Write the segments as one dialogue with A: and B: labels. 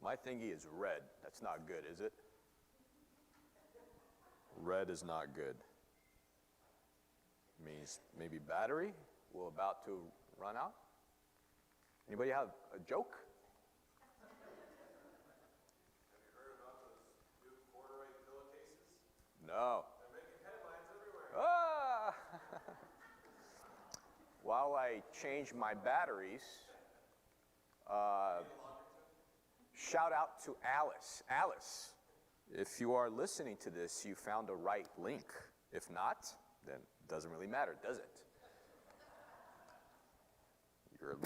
A: My thingy is red. That's not good, is it? Red is not good. Means maybe battery will about to run out. Anybody have a joke?
B: Have you heard about those new corduroy pillowcases?
A: No.
B: They're making headlines everywhere.
A: Ah! While I change my batteries, shout out to Alice. Alice, if you are listening to this, you found the right link. If not, then it doesn't really matter, does it? You're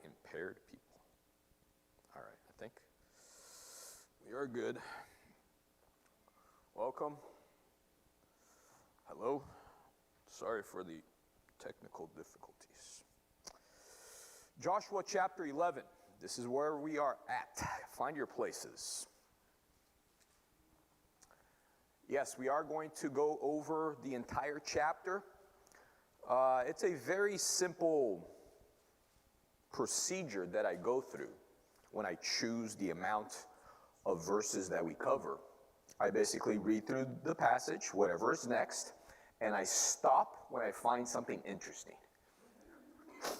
A: impaired people. All right, I think we are good. Welcome. Hello. Sorry for the technical difficulties. Joshua chapter 11. This is where we are at. Find your places. Yes, we are going to go over the entire chapter. It's a very simple procedure that I go through when I choose the amount of verses that we cover. I basically read through the passage, whatever is next, and I stop when I find something interesting.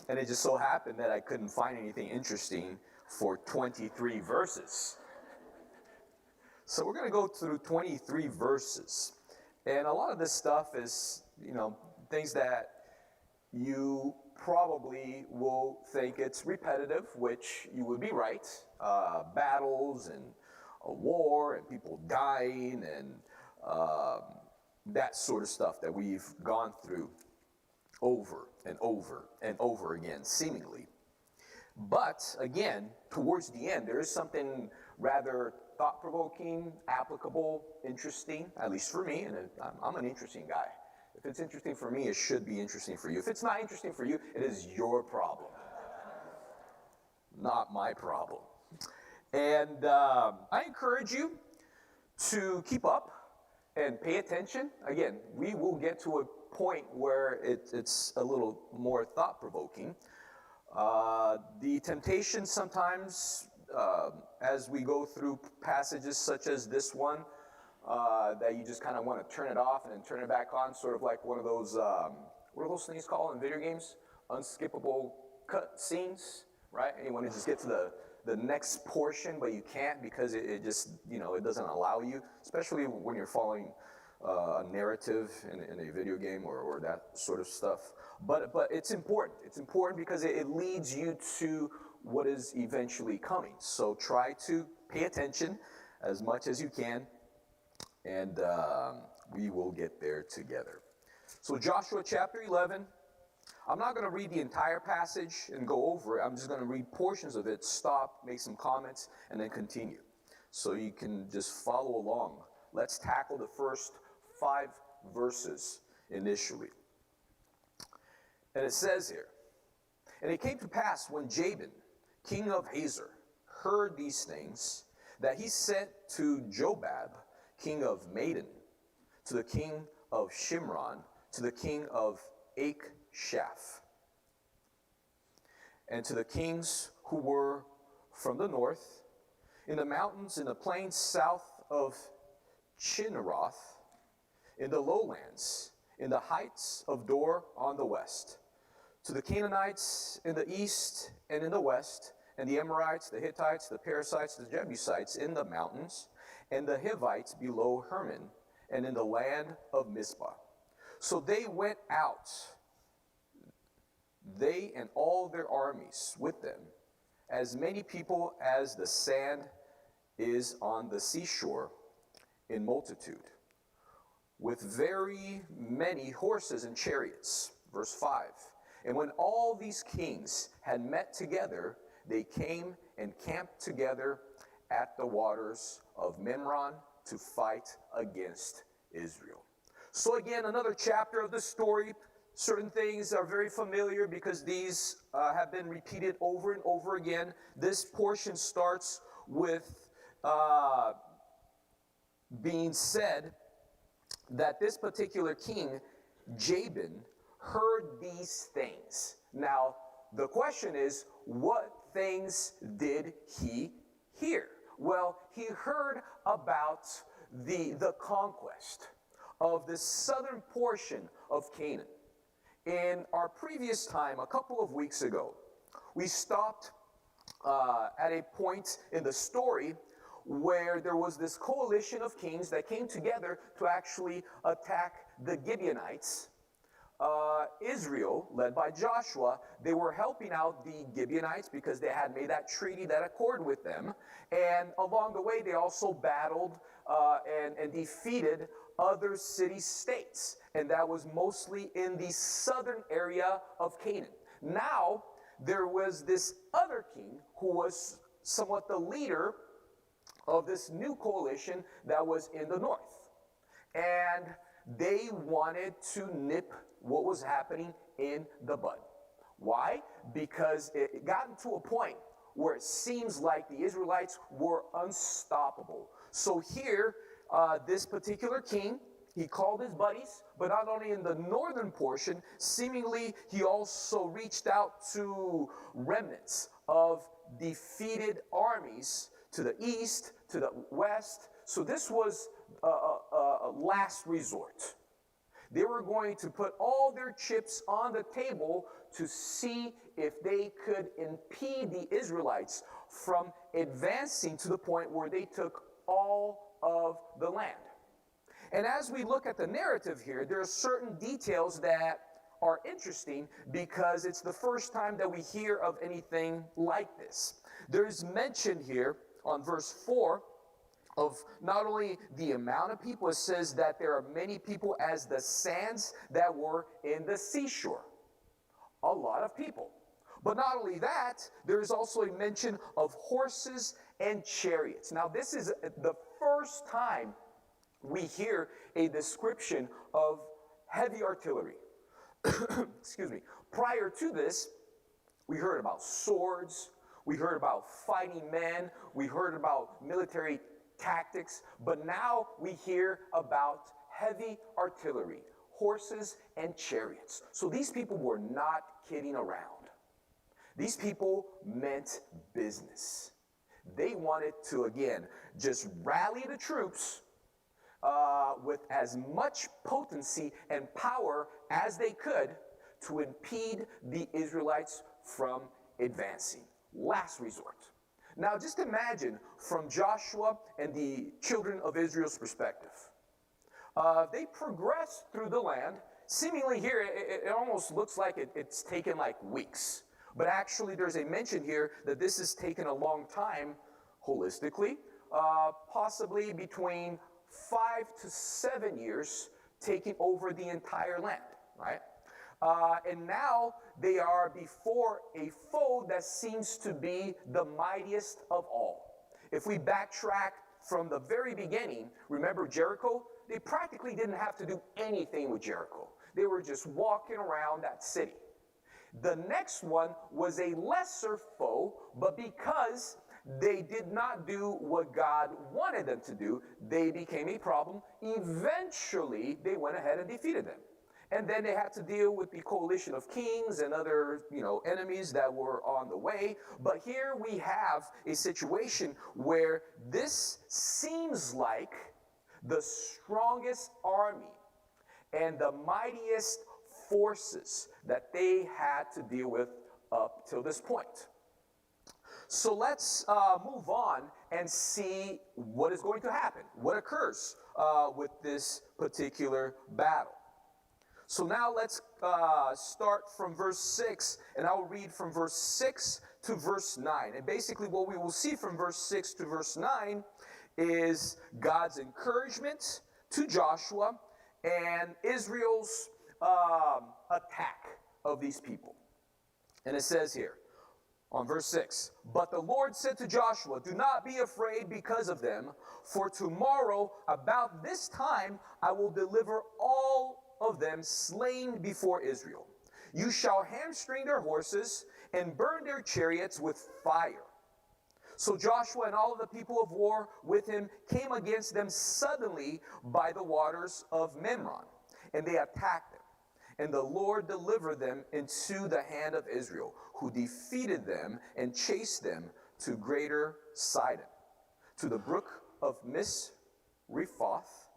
A: And it just so happened that I couldn't find anything interesting for 23 verses. So we're going to go through 23 verses. And a lot of this stuff is, things that you probably will think it's repetitive, which you would be right. Battles and a war and people dying and that sort of stuff that we've gone through over and over and over again, seemingly. But again, towards the end, there is something rather thought-provoking, applicable, interesting, at least for me, and I'm an interesting guy. If it's interesting for me, it should be interesting for you. If it's not interesting for you, it is your problem, not my problem. And I encourage you to keep up and pay attention. Again, we will get to a point where it's a little more thought-provoking. The temptation sometimes, as we go through passages such as this one, that you just kind of want to turn it off and then turn it back on, sort of like one of those, what are those things called in video games? Unskippable cut scenes, right? And you want to just get to the next portion, but you can't because it just, it doesn't allow you, especially when you're following a narrative in a video game or that sort of stuff. But it's important. It's important because it leads you to what is eventually coming. So try to pay attention as much as you can, and we will get there together. So Joshua chapter 11, I'm not going to read the entire passage and go over it. I'm just going to read portions of it, stop, make some comments, and then continue. So you can just follow along. Let's tackle the first 5 verses initially. And it says here, "And it came to pass when Jabin, king of Hazor, heard these things, that he sent to Jobab, king of Madon, to the king of Shimron, to the king of Achshaph, and to the kings who were from the north, in the mountains, in the plains south of Chinneroth, in the lowlands, in the heights of Dor on the west, to the Canaanites in the east and in the west, and the Amorites, the Hittites, the Perizzites, the Jebusites in the mountains, and the Hivites below Hermon, and in the land of Mizpah. So they went out, they and all their armies with them, as many people as the sand is on the seashore in multitude, with very many horses and chariots." Verse 5. "And when all these kings had met together, they came and camped together at the waters of Memron to fight against Israel." So again, another chapter of the story certain things are very familiar because these have been repeated over and over again. This portion starts with being said that this particular king, Jabin, heard these things. Now, the question is, what things did he hear? Well, he heard about the conquest of the southern portion of Canaan. In our previous time, a couple of weeks ago, we stopped at a point in the story where there was this coalition of kings that came together to actually attack the Gibeonites. Israel, led by Joshua, they were helping out the Gibeonites because they had made that treaty, that accord with them. And along the way, they also battled and defeated other city-states. And that was mostly in the southern area of Canaan. Now, there was this other king who was somewhat the leader of this new coalition that was in the north. And they wanted to nip what was happening in the bud. Why? Because it got to a point where it seems like the Israelites were unstoppable. So here, this particular king, he called his buddies, but not only in the northern portion, seemingly he also reached out to remnants of defeated armies to the east, to the west. So this was a last resort. They were going to put all their chips on the table to see if they could impede the Israelites from advancing to the point where they took all of the land. And as we look at the narrative here, there are certain details that are interesting because it's the first time that we hear of anything like this. There's mention here on verse 4 of not only the amount of people, it says that there are many people as the sands that were in the seashore. A lot of people. But not only that, there is also a mention of horses and chariots. Now, this is the first time we hear a description of heavy artillery. Excuse me. Prior to this, we heard about swords, we heard about fighting men, we heard about military tactics, but now we hear about heavy artillery, horses and chariots. So these people were not kidding around. These people meant business. They wanted to, again, just rally the troops with as much potency and power as they could to impede the Israelites from advancing. Last resort. Now just imagine from Joshua and the children of Israel's perspective. They progressed through the land. Seemingly here, it almost looks like it's taken like weeks. But actually there's a mention here that this has taken a long time holistically. Possibly between 5 to 7 years taking over the entire land, right? And now they are before a foe that seems to be the mightiest of all. If we backtrack from the very beginning, remember Jericho? They practically didn't have to do anything with Jericho. They were just walking around that city. The next one was a lesser foe, but because they did not do what God wanted them to do, they became a problem. Eventually, they went ahead and defeated them. And then they had to deal with the coalition of kings and other, enemies that were on the way. But here we have a situation where this seems like the strongest army and the mightiest forces that they had to deal with up till this point. So let's move on and see what is going to happen, what occurs with this particular battle. So now let's start from verse 6, and I'll read from verse 6 to verse 9. And basically what we will see from verse 6 to verse 9 is God's encouragement to Joshua and Israel's attack of these people. And it says here, on verse 6, "But the Lord said to Joshua, do not be afraid because of them, for tomorrow about this time I will deliver all of them slain before Israel. You shall hamstring their horses and burn their chariots with fire. So Joshua and all of the people of war with him came against them suddenly by the waters of Memron, and they attacked them. And the Lord delivered them into the hand of Israel, who defeated them and chased them to greater Sidon, to the brook of Misrephoth,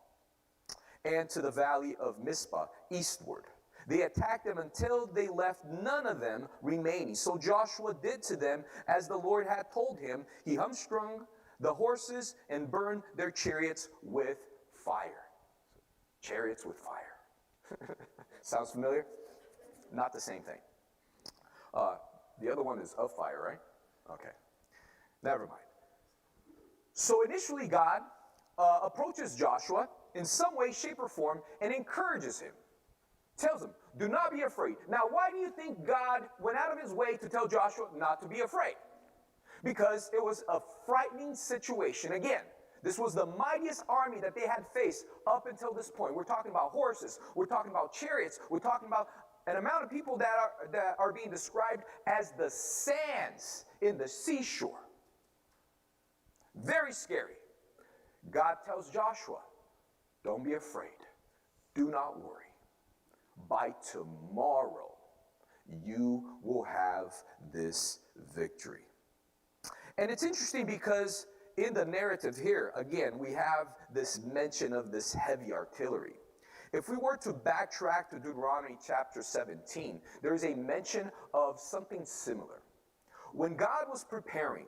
A: and to the valley of Mizpah eastward. They attacked them until they left none of them remaining. So Joshua did to them as the Lord had told him. He hamstrung the horses and burned their chariots with fire. Chariots with fire. Sounds familiar? Not the same thing. The other one is of fire, right? Okay. Never mind. So initially God approaches Joshua in some way, shape, or form and encourages him. Tells him, do not be afraid. Now, why do you think God went out of his way to tell Joshua not to be afraid? Because it was a frightening situation. Again, this was the mightiest army that they had faced up until this point. We're talking about horses. We're talking about chariots. We're talking about an amount of people that are being described as the sands in the seashore. Very scary. God tells Joshua, don't be afraid. Do not worry. By tomorrow, you will have this victory. And it's interesting because in the narrative here, again, we have this mention of this heavy artillery. If we were to backtrack to Deuteronomy chapter 17, there is a mention of something similar. When God was preparing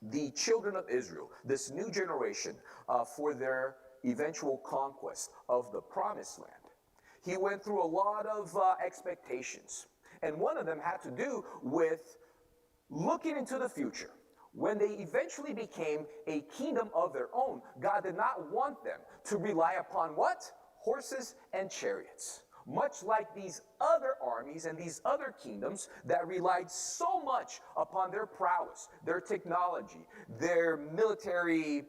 A: the children of Israel, this new generation, for their eventual conquest of the promised land, he went through a lot of expectations. And one of them had to do with looking into the future. When they eventually became a kingdom of their own, God did not want them to rely upon what? Horses and chariots. Much like these other armies and these other kingdoms that relied so much upon their prowess, their technology, their military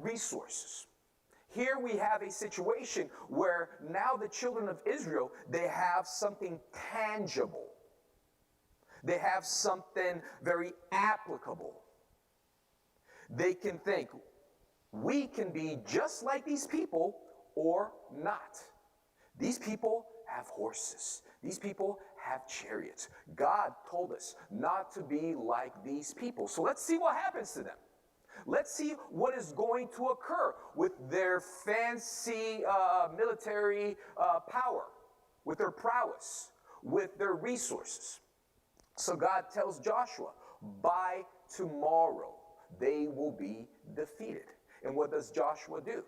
A: resources. Here we have a situation where now the children of Israel, they have something tangible. They have something very applicable. They can think, we can be just like these people or not. These people have horses. These people have chariots. God told us not to be like these people. So let's see what happens to them. Let's see what is going to occur with their fancy military power, with their prowess, with their resources. So God tells Joshua, by tomorrow they will be defeated. And what does Joshua do?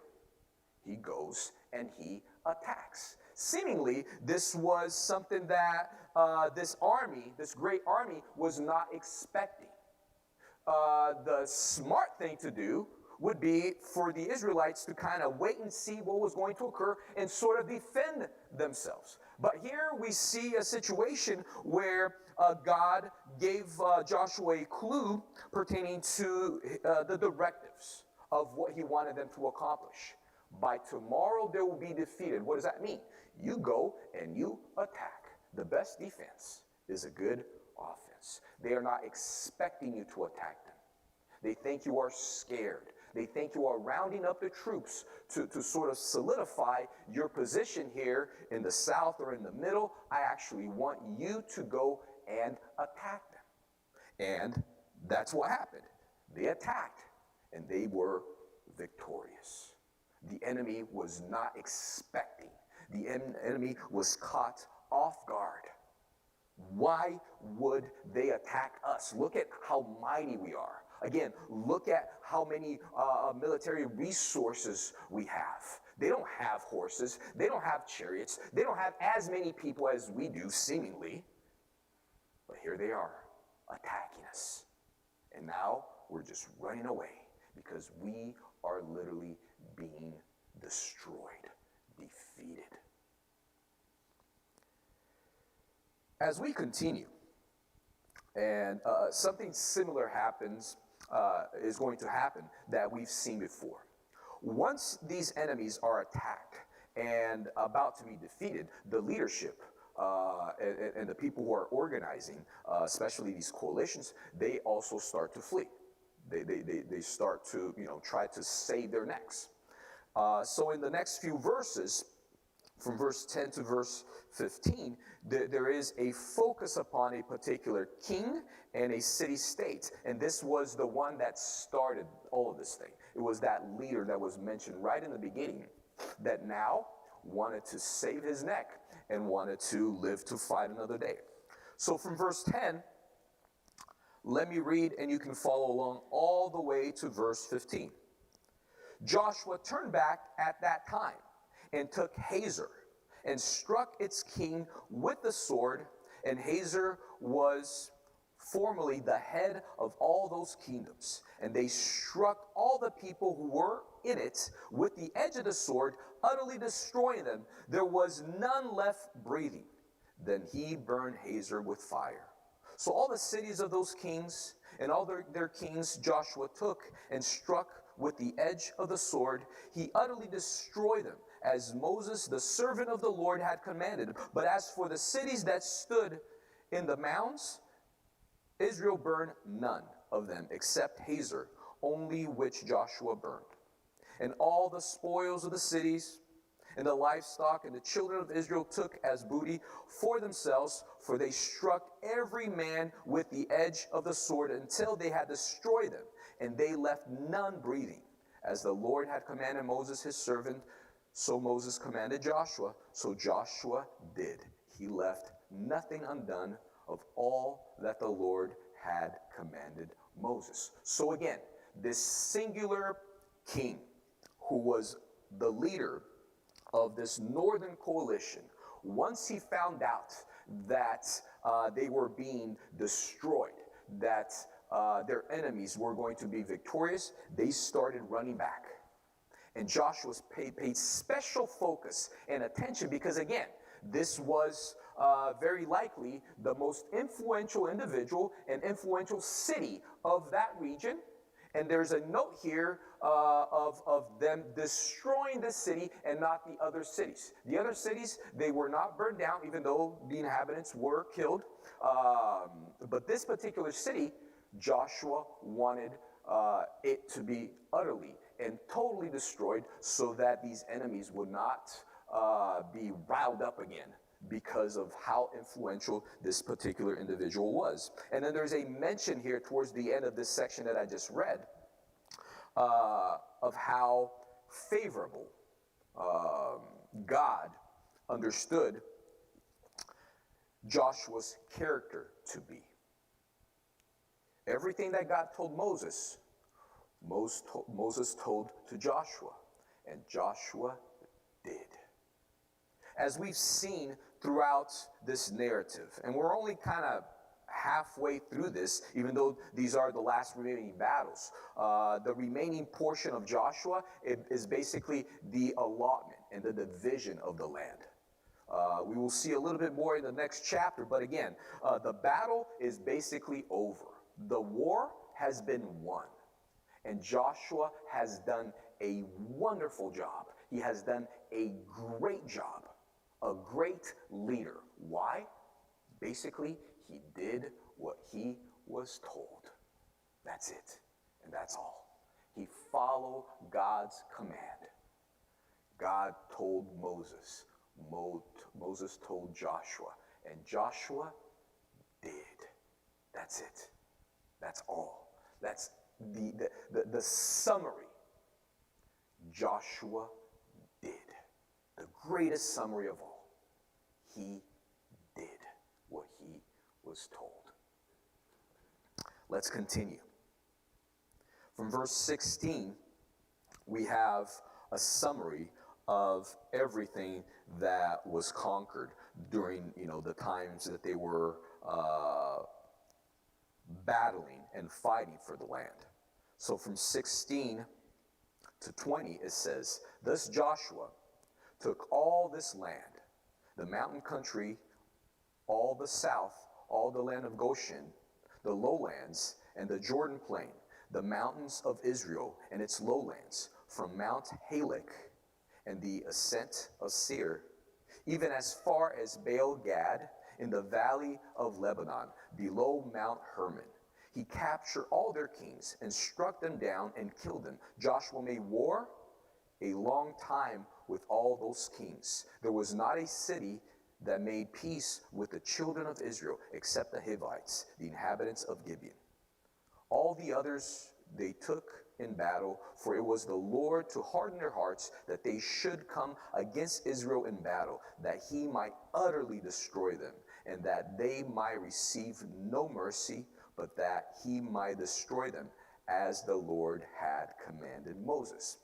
A: He goes and he attacks. Seemingly, this was something that this army, this great army, was not expecting. The smart thing to do would be for the Israelites to kind of wait and see what was going to occur and sort of defend themselves. But here we see a situation where God gave Joshua a clue pertaining to the directives of what he wanted them to accomplish. By tomorrow they will be defeated. What does that mean? You go and you attack. The best defense is a good offense. They are not expecting you to attack them. They think you are scared. They think you are rounding up the troops to sort of solidify your position here in the south or in the middle. I actually want you to go and attack them. And that's what happened. They attacked and they were victorious. The enemy was not expecting. The enemy was caught off guard. Why would they attack us? Look at how mighty we are. Again, look at how many military resources we have. They don't have horses. They don't have chariots. They don't have as many people as we do, seemingly. But here they are, attacking us. And now we're just running away because we are literally being destroyed, defeated. As we continue, and something similar is going to happen that we've seen before. Once these enemies are attacked and about to be defeated, the leadership and the people who are organizing, especially these coalitions, they also start to flee. They start to, try to save their necks. So in the next few verses, from verse 10 to verse 15, there is a focus upon a particular king and a city-state. And this was the one that started all of this thing. It was that leader that was mentioned right in the beginning that now wanted to save his neck and wanted to live to fight another day. So from verse 10, let me read, and you can follow along all the way to verse 15. Joshua turned back at that time and took Hazor and struck its king with the sword, and Hazor was formerly the head of all those kingdoms. And they struck all the people who were in it with the edge of the sword, utterly destroying them. There was none left breathing. Then he burned Hazor with fire. So all the cities of those kings and all their kings Joshua took and struck with the edge of the sword. He utterly destroyed them, as Moses, the servant of the Lord, had commanded. But as for the cities that stood in the mounds, Israel burned none of them except Hazor, only which Joshua burned. And all the spoils of the cities and the livestock and the children of Israel took as booty for themselves, for they struck every man with the edge of the sword until they had destroyed them, and they left none breathing. As the Lord had commanded Moses his servant, so Moses commanded Joshua, so Joshua did. He left nothing undone of all that the Lord had commanded Moses. So again, this singular king who was the leader of this northern coalition, once he found out that they were being destroyed, that their enemies were going to be victorious, they started running back. And Joshua paid special focus and attention because, again, this was very likely the most influential individual and influential city of that region. And there's a note here of them destroying the city and not the other cities. The other cities, they were not burned down, even though the inhabitants were killed. But this particular city, Joshua wanted it to be utterly and totally destroyed so that these enemies would not be riled up again because of how influential this particular individual was. And then there's a mention here towards the end of this section that I just read of how favorable God understood Joshua's character to be. Everything that God told Moses, Moses told to Joshua, and Joshua did. As we've seen throughout this narrative, and we're only kind of halfway through this, even though these are the last remaining battles, the remaining portion of Joshua is basically the allotment and the division of the land. We will see a little bit more in the next chapter, but again, the battle is basically over. The war has been won, and Joshua has done a wonderful job. He has done a great job, a great leader. Why? Basically, he did what he was told. That's it, and that's all. He followed God's command. God told Moses. Moses told Joshua, and Joshua did. That's it. That's all. That's the summary. Joshua did. The greatest summary of all. He did what he was told. Let's continue. From verse 16, we have a summary of everything that was conquered during, the times that they were battling and fighting for the land. So from 16 to 20, it says, "Thus Joshua took all this land, the mountain country, all the south, all the land of Goshen, the lowlands, and the Jordan plain, the mountains of Israel and its lowlands, from Mount Halak and the ascent of Seir, even as far as Baal Gad in the valley of Lebanon, below Mount Hermon. He captured all their kings and struck them down and killed them. Joshua made war a long time with all those kings. There was not a city that made peace with the children of Israel except the Hivites, the inhabitants of Gibeon. All the others they took in battle, for it was the Lord to harden their hearts that they should come against Israel in battle, that he might utterly destroy them, and that they might receive no mercy, but that he might destroy them as the Lord had commanded Moses.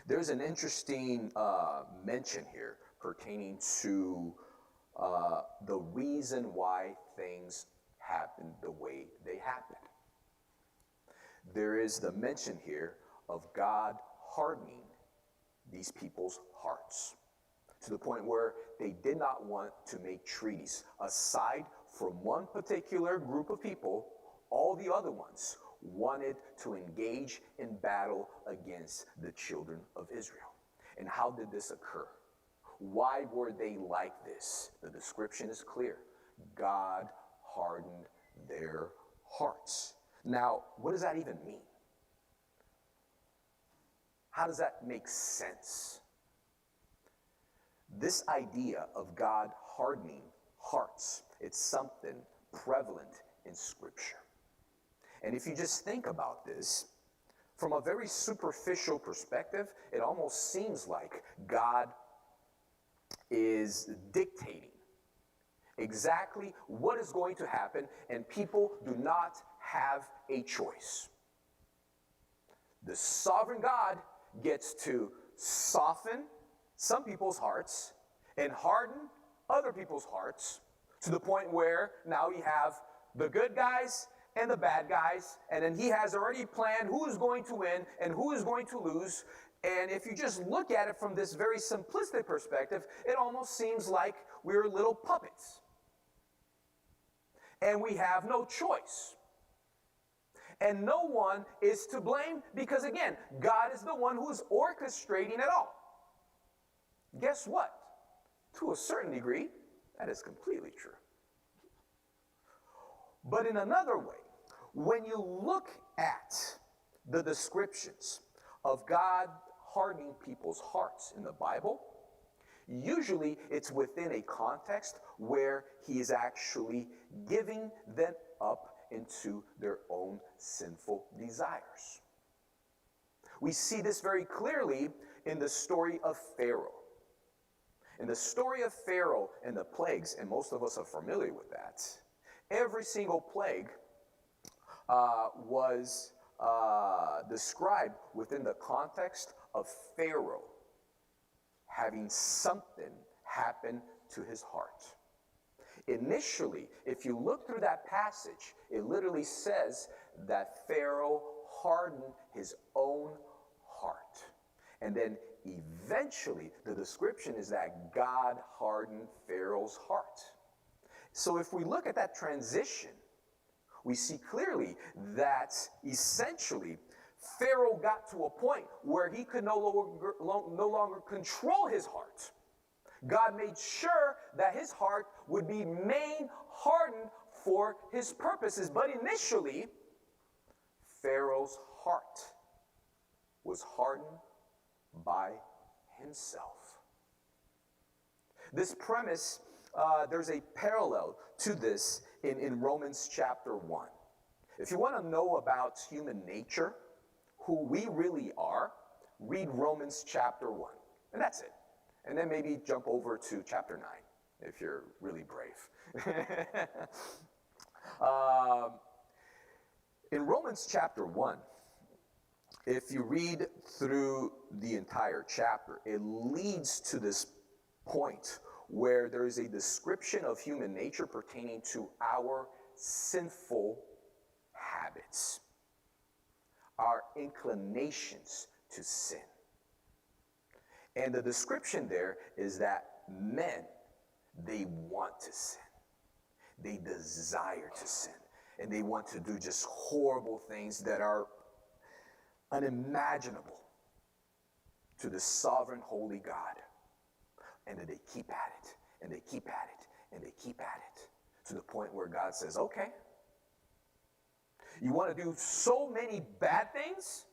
A: There's an interesting mention here pertaining to the reason why things happened the way they happened. There is the mention here of God hardening these people's hearts to the point where they did not want to make treaties. Aside from one particular group of people, all the other ones wanted to engage in battle against the children of Israel. And how did this occur? Why were they like this? The description is clear. God hardened their hearts. Now, what does that even mean? How does that make sense? This idea of God hardening hearts, it's something prevalent in Scripture. And if you just think about this, from a very superficial perspective, it almost seems like God is dictating exactly what is going to happen, and people do not have a choice. The sovereign God gets to soften some people's hearts and harden other people's hearts to the point where now we have the good guys and the bad guys, and then he has already planned who is going to win and who is going to lose. And if you just look at it from this very simplistic perspective, it almost seems like we're little puppets. And we have no choice. And no one is to blame because, again, God is the one who is orchestrating it all. Guess what? To a certain degree, that is completely true. But in another way, when you look at the descriptions of God hardening people's hearts in the Bible, usually it's within a context where he is actually giving them up into their own sinful desires. We see this very clearly in the story of Pharaoh. In the story of Pharaoh and the plagues, and most of us are familiar with that, every single plague was described within the context of Pharaoh having something happen to his heart. Initially, if you look through that passage, it literally says that Pharaoh hardened his own heart. And then eventually, the description is that God hardened Pharaoh's heart. So if we look at that transition, we see clearly that essentially Pharaoh got to a point where he could no longer control his heart. God made sure that his heart would be made hardened for his purposes. But initially, Pharaoh's heart was hardened by himself. This premise, there's a parallel to this in Romans chapter 1. If you want to know about human nature, who we really are, read Romans chapter 1. And that's it. And then maybe jump over to chapter 9, if you're really brave. In Romans chapter 1, if you read through the entire chapter, it leads to this point where there is a description of human nature pertaining to our sinful habits, our inclinations to sin. And the description there is that men, they want to sin. They desire to sin. And they want to do just horrible things that are unimaginable to the sovereign holy God. And then they keep at it, and they keep at it, and they keep at it, to the point where God says, okay, you want to do so many bad things?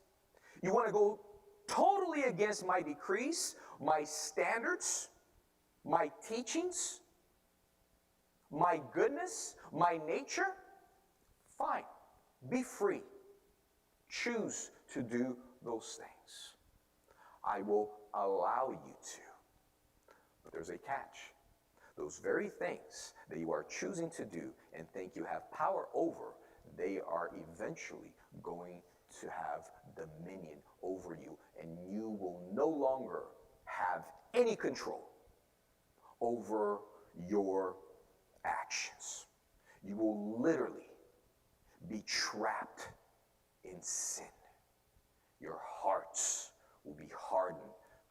A: You want to go totally against my decrees, my standards, my teachings, my goodness, my nature? Fine, be free. Choose to do those things. I will allow you to. But there's a catch. Those very things that you are choosing to do and think you have power over, they are eventually going to have dominion over you, and you will no longer have any control over your actions. You will literally be trapped in sin. Your hearts will be hardened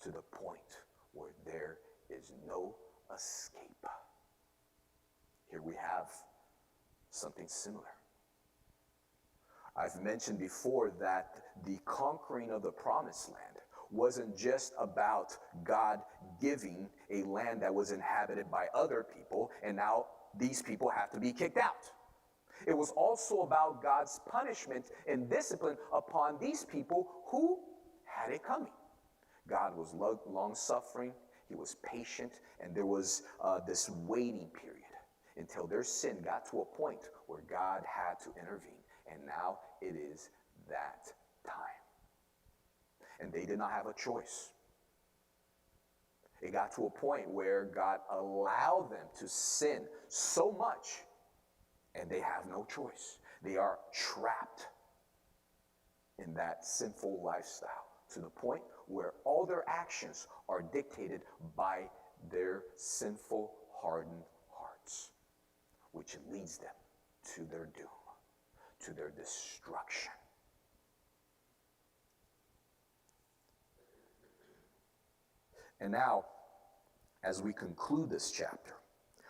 A: to the point where there is no escape. Here we have something similar. I've mentioned before that the conquering of the promised land wasn't just about God giving a land that was inhabited by other people, and now these people have to be kicked out. It was also about God's punishment and discipline upon these people who had it coming. God was long-suffering, he was patient, and there was this waiting period until their sin got to a point where God had to intervene. And now it is that time. And they did not have a choice. It got to a point where God allowed them to sin so much, and they have no choice. They are trapped in that sinful lifestyle to the point where all their actions are dictated by their sinful, hardened hearts, which leads them to their doom, to their destruction. And now, as we conclude this chapter,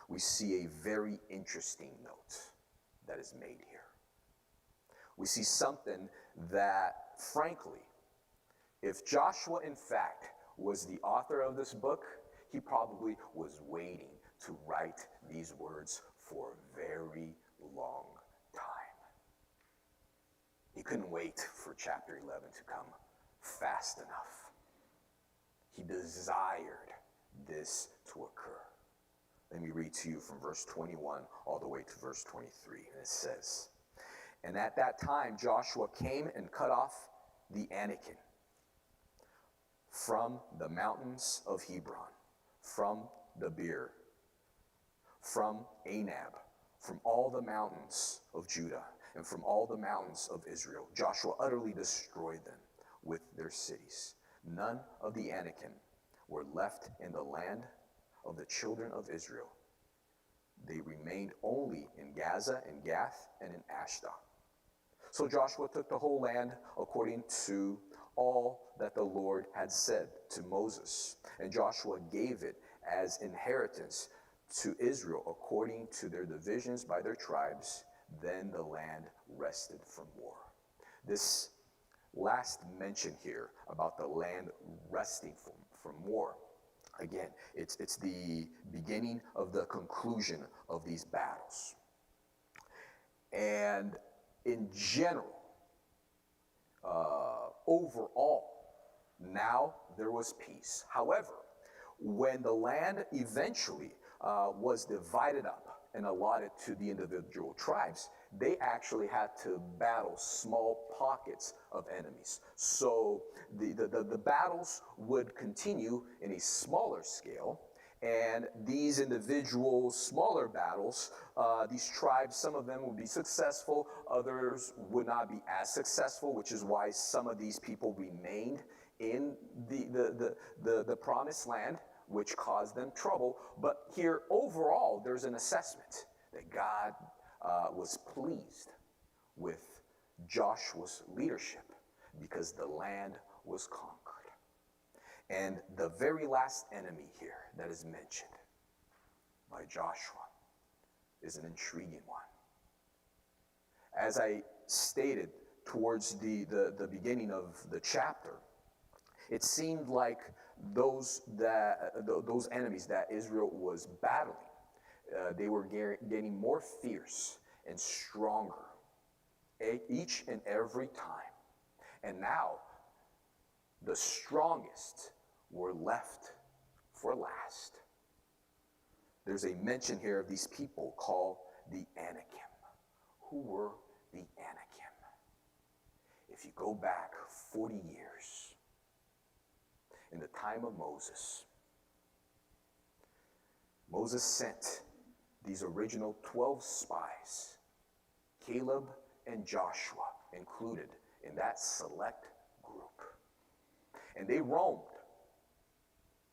A: we see a very interesting note that is made here. We see something that, frankly, if Joshua, in fact, was the author of this book, he probably was waiting to write these words for a very long time. He couldn't wait for chapter 11 to come fast enough. He desired this to occur. Let me read to you from verse 21 all the way to verse 23. And it says, "And at that time Joshua came and cut off the Anakim from the mountains of Hebron, from the Beer, from Anab, from all the mountains of Judah, and from all the mountains of Israel. Joshua utterly destroyed them with their cities. None of the Anakim were left in the land of the children of Israel. They remained only in Gaza and Gath and in Ashdod. So Joshua took the whole land according to all that the Lord had said to Moses. And Joshua gave it as inheritance to Israel according to their divisions by their tribes. Then the land rested from war." This last mention here about the land resting from war, again, it's the beginning of the conclusion of these battles. And in general, overall, now there was peace. However, when the land eventually was divided up and allotted to the individual tribes, they actually had to battle small pockets of enemies. So the battles would continue in a smaller scale, and these individual smaller battles, these tribes, some of them would be successful, others would not be as successful, which is why some of these people remained in the promised land, which caused them trouble. But here, overall, there's an assessment that God was pleased with Joshua's leadership because the land was conquered. And the very last enemy here that is mentioned by Joshua is an intriguing one. As I stated towards the beginning of the chapter, It seemed like those enemies that Israel was battling, they were getting more fierce and stronger each and every time. And now, the strongest were left for last. There's a mention here of these people called the Anakim. Who were the Anakim? If you go back 40 years, in the time of Moses, Moses sent these original 12 spies, Caleb and Joshua included in that select group. And they roamed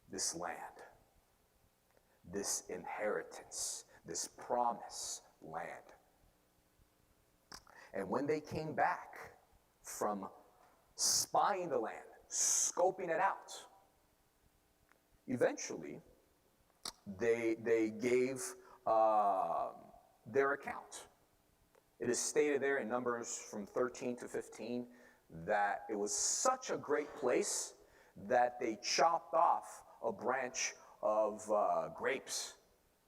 A: this land, this inheritance, this promised land. And when they came back from spying the land, scoping it out, eventually they gave their account. It is stated there in Numbers from 13 to 15 that it was such a great place that they chopped off a branch of grapes,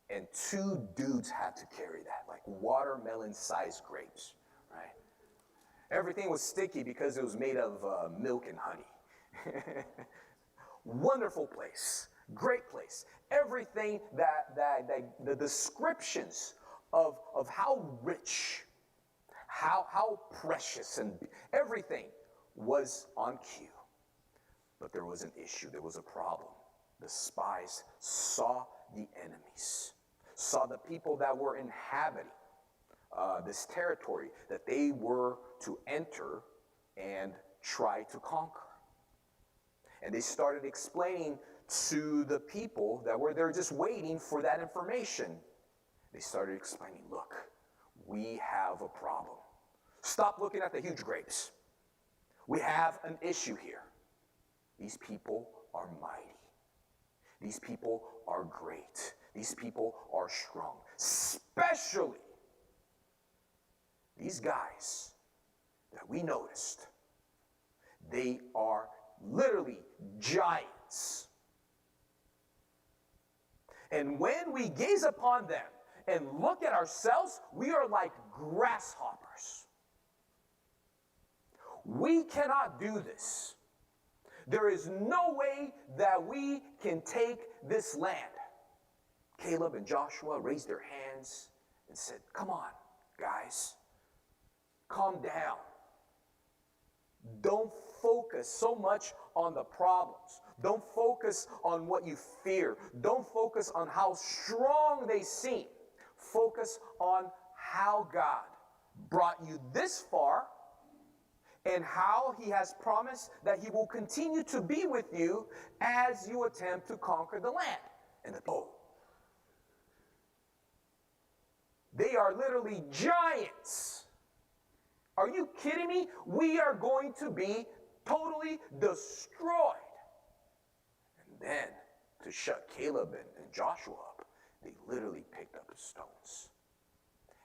A: and 2 dudes had to carry that, like watermelon-sized grapes, right? Everything was sticky because it was made of milk and honey. Wonderful place, great place. Everything that the descriptions of how rich, how precious, and everything was on cue. But there was an issue, there was a problem. The spies saw the enemies, saw the people that were inhabiting this territory that they were to enter and try to conquer. And they started explaining to the people that were there just waiting for that information. They started explaining, look, we have a problem. Stop looking at the huge grapes. We have an issue here. These people are mighty. These people are great. These people are strong. Especially these guys that we noticed. They are literally giants. And when we gaze upon them and look at ourselves, we are like grasshoppers. We cannot do this. There is no way that we can take this land. Caleb and Joshua raised their hands and said, come on, guys, calm down. Don't focus so much on the problems. Don't focus on what you fear. Don't focus on how strong they seem. Focus on how God brought you this far and how he has promised that he will continue to be with you as you attempt to conquer the land. And they are literally giants. Are you kidding me? We are going to be totally destroyed. And then, to shut Caleb and Joshua up, they literally picked up the stones.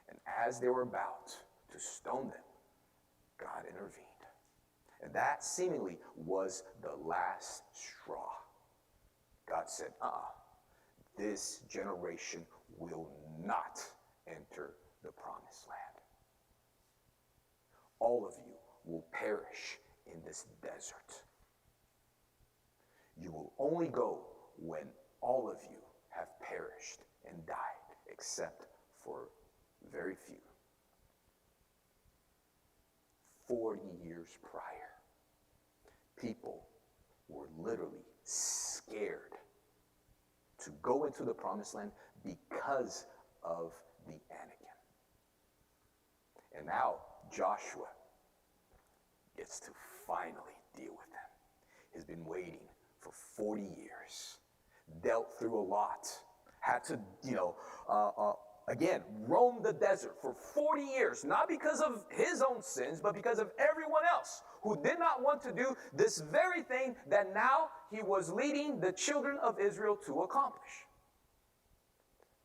A: And as they were about to stone them, God intervened. And that seemingly was the last straw. God said, this generation will not enter the promised land. All of you will perish in this desert. You will only go when all of you have perished and died, except for very few. 40 years prior, people were literally scared to go into the promised land because of the Anakim. And now Joshua gets to finally deal with them. He's been waiting for 40 years, dealt through a lot, had to, again, roam the desert for 40 years, not because of his own sins, but because of everyone else who did not want to do this very thing that now he was leading the children of Israel to accomplish.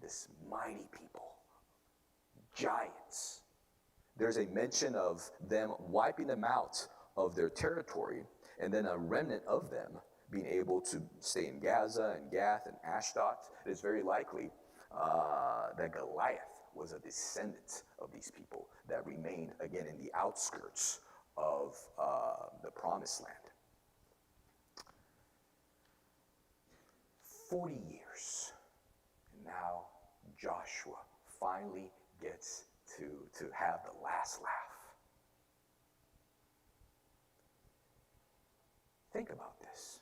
A: This mighty people, giants. There's a mention of them wiping them out of their territory and then a remnant of them being able to stay in Gaza and Gath and Ashdod, it is very likely that Goliath was a descendant of these people that remained, again, in the outskirts of the Promised Land. 40 years, and now Joshua finally gets to have the last laugh. Think about this.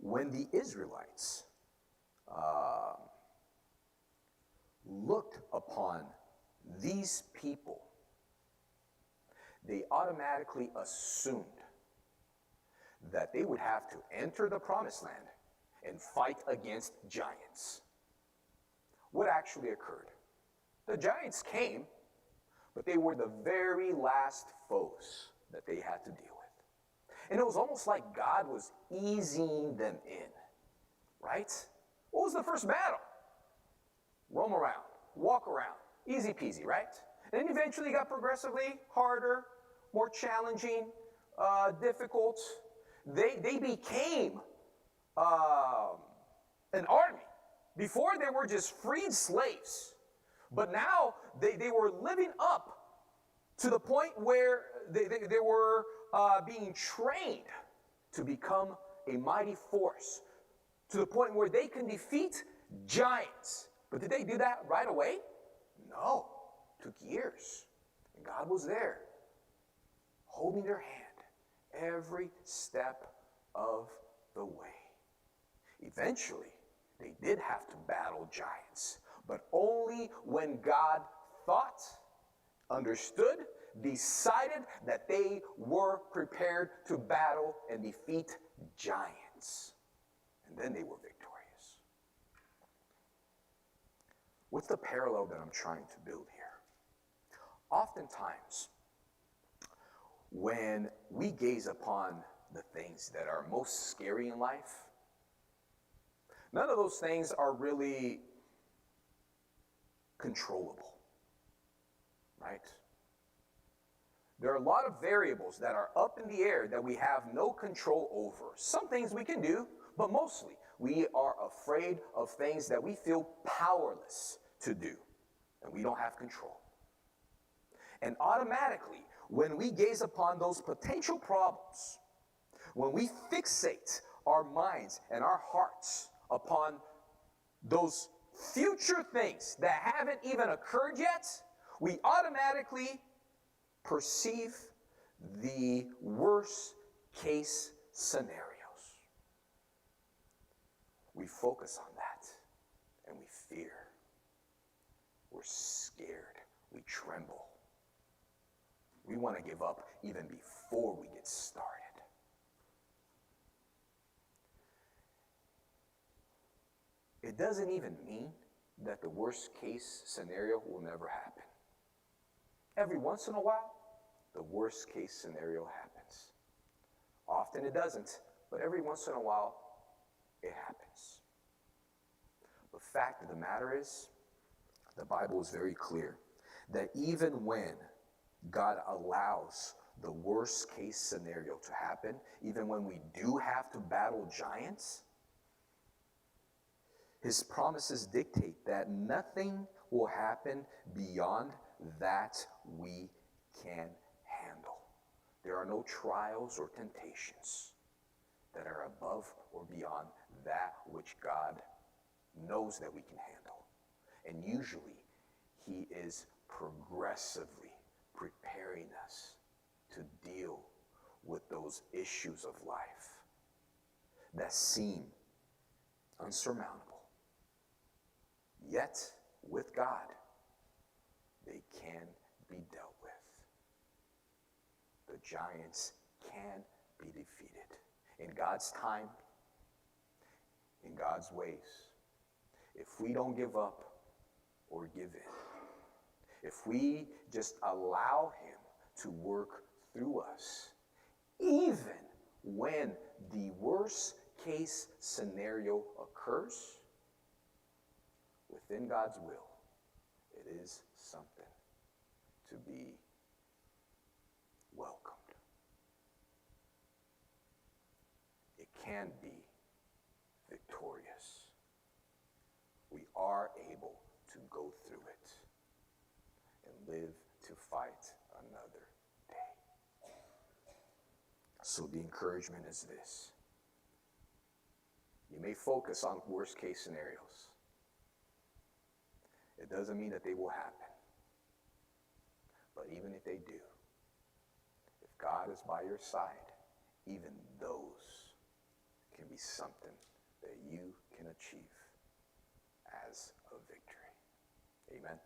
A: When the Israelites looked upon these people, they automatically assumed that they would have to enter the Promised Land and fight against giants. What actually occurred? The giants came, but they were the very last foes that they had to deal with. And it was almost like God was easing them in, right? What was the first battle? Roam around, walk around, easy peasy, right? And then eventually it got progressively harder, more challenging, difficult. They became an army. Before they were just freed slaves, but now they were living up to the point where they were being trained to become a mighty force, to the point where they can defeat giants. But did they do that right away? No. It took years. And God was there, holding their hand every step of the way. Eventually, they did have to battle giants, but only when God thought, understood, decided that they were prepared to battle and defeat giants. And then they were victorious. What's the parallel that I'm trying to build here? Oftentimes, when we gaze upon the things that are most scary in life, none of those things are really controllable, right? There are a lot of variables that are up in the air that we have no control over. Some things we can do, but mostly we are afraid of things that we feel powerless to do, and we don't have control. And automatically, when we gaze upon those potential problems, when we fixate our minds and our hearts upon those future things that haven't even occurred yet, we automatically perceive the worst case scenarios. We focus on that and we fear. We're scared. We tremble. We want to give up even before we get started. It doesn't even mean that the worst case scenario will never happen. Every once in a while, the worst case scenario happens. Often it doesn't, but every once in a while, it happens. The fact of the matter is, the Bible is very clear that even when God allows the worst case scenario to happen, even when we do have to battle giants, His promises dictate that nothing will happen beyond that we can handle. There are no trials or temptations that are above or beyond that which God knows that we can handle. And usually, He is progressively preparing us to deal with those issues of life that seem unsurmountable. Yet, with God, they can be dealt with. The giants can be defeated. In God's time, in God's ways, if we don't give up or give in, if we just allow Him to work through us, even when the worst case scenario occurs, within God's will, it is something to be welcomed. can be victorious. We are able to go through it and live to fight another day. So the encouragement is this. You may focus on worst case scenarios. It doesn't mean that they will happen. But even if they do, if God is by your side, even those can be something that you can achieve as a victory. Amen.